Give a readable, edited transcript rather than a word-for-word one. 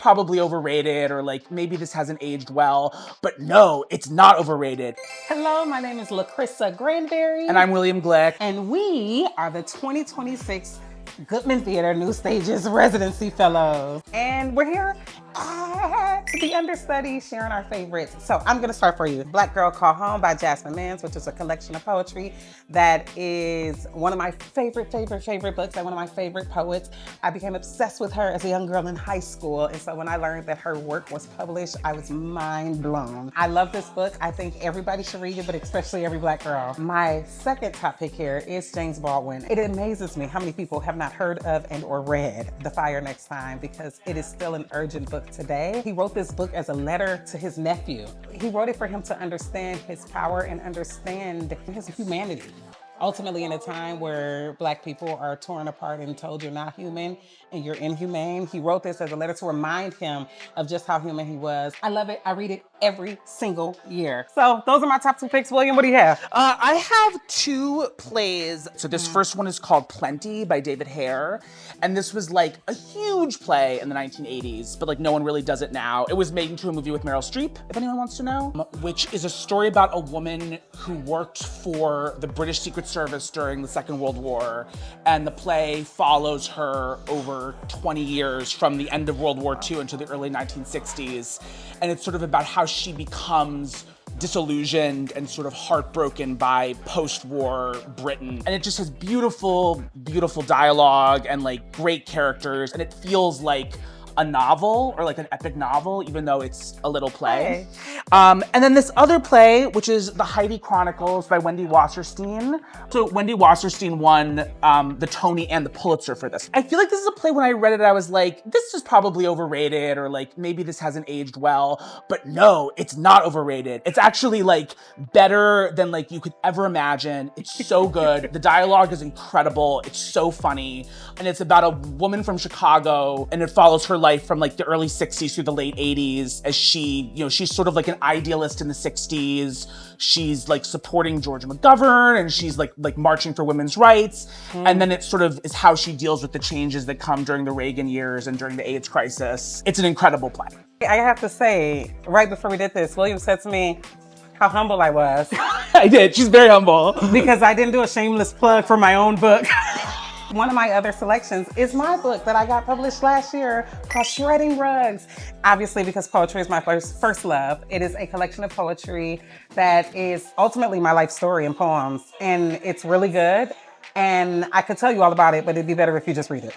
probably overrated, or like maybe this hasn't aged well, but no, it's not overrated. Hello, my name is Lachrisa Granberry. And I'm William Glick. And we are the 2026 Goodman Theater New Stages Residency Fellows. And we're here to be understudy, sharing our favorites. So I'm gonna start for you. Black Girl Call Home by Jasmine Mans, which is a collection of poetry that is one of my favorite books and one of my favorite poets. I became obsessed with her as a young girl in high school. And so when I learned that her work was published, I was mind blown. I love this book. I think everybody should read it, but especially every Black girl. My second top pick here is James Baldwin. It amazes me how many people have not heard of and or read The Fire Next Time, because it is still an urgent book today. He wrote this book as a letter to his nephew. He wrote it for him to understand his power and understand his humanity. Ultimately, in a time where Black people are torn apart and told you're not human and you're inhumane, he wrote this as a letter to remind him of just how human he was. I love it. I read it every single year. So those are my top two picks. William, what do you have? I have two plays. So this first one is called Plenty by David Hare. And this was like a huge play in the 1980s, but like no one really does it now. It was made into a movie with Meryl Streep, if anyone wants to know, which is a story about a woman who worked for the British Secret Service during the Second World War. And the play follows her over 20 years from the end of World War II into the early 1960s. And it's sort of about how she becomes disillusioned and sort of heartbroken by post-war Britain. And it just has beautiful, beautiful dialogue and like great characters. And it feels like a novel or like an epic novel, even though it's a little play. And then this other play, which is The Heidi Chronicles by Wendy Wasserstein. So Wendy Wasserstein won the Tony and the Pulitzer for this. I feel like this is a play, when I read it, I was like, this is probably overrated, or like maybe this hasn't aged well, but no, it's not overrated. It's actually like better than like you could ever imagine. It's so good. The dialogue is incredible. It's so funny. And it's about a woman from Chicago, and it follows her life from like the early 60s through the late 80s as she, you know, she's sort of like an idealist in the 60s. She's like supporting George McGovern, and she's like marching for women's rights. And then it sort of is how she deals with the changes that come during the Reagan years and during the AIDS crisis. It's an incredible play. I have to say, right before we did this, William said to me how humble I was. I did. She's very humble. Because I didn't do a shameless plug for my own book. One of my other selections is my book that I got published last year called Shredding Rugs. Obviously, because poetry is my first love. It is a collection of poetry that is ultimately my life story in poems. And it's really good. And I could tell you all about it, but it'd be better if you just read it.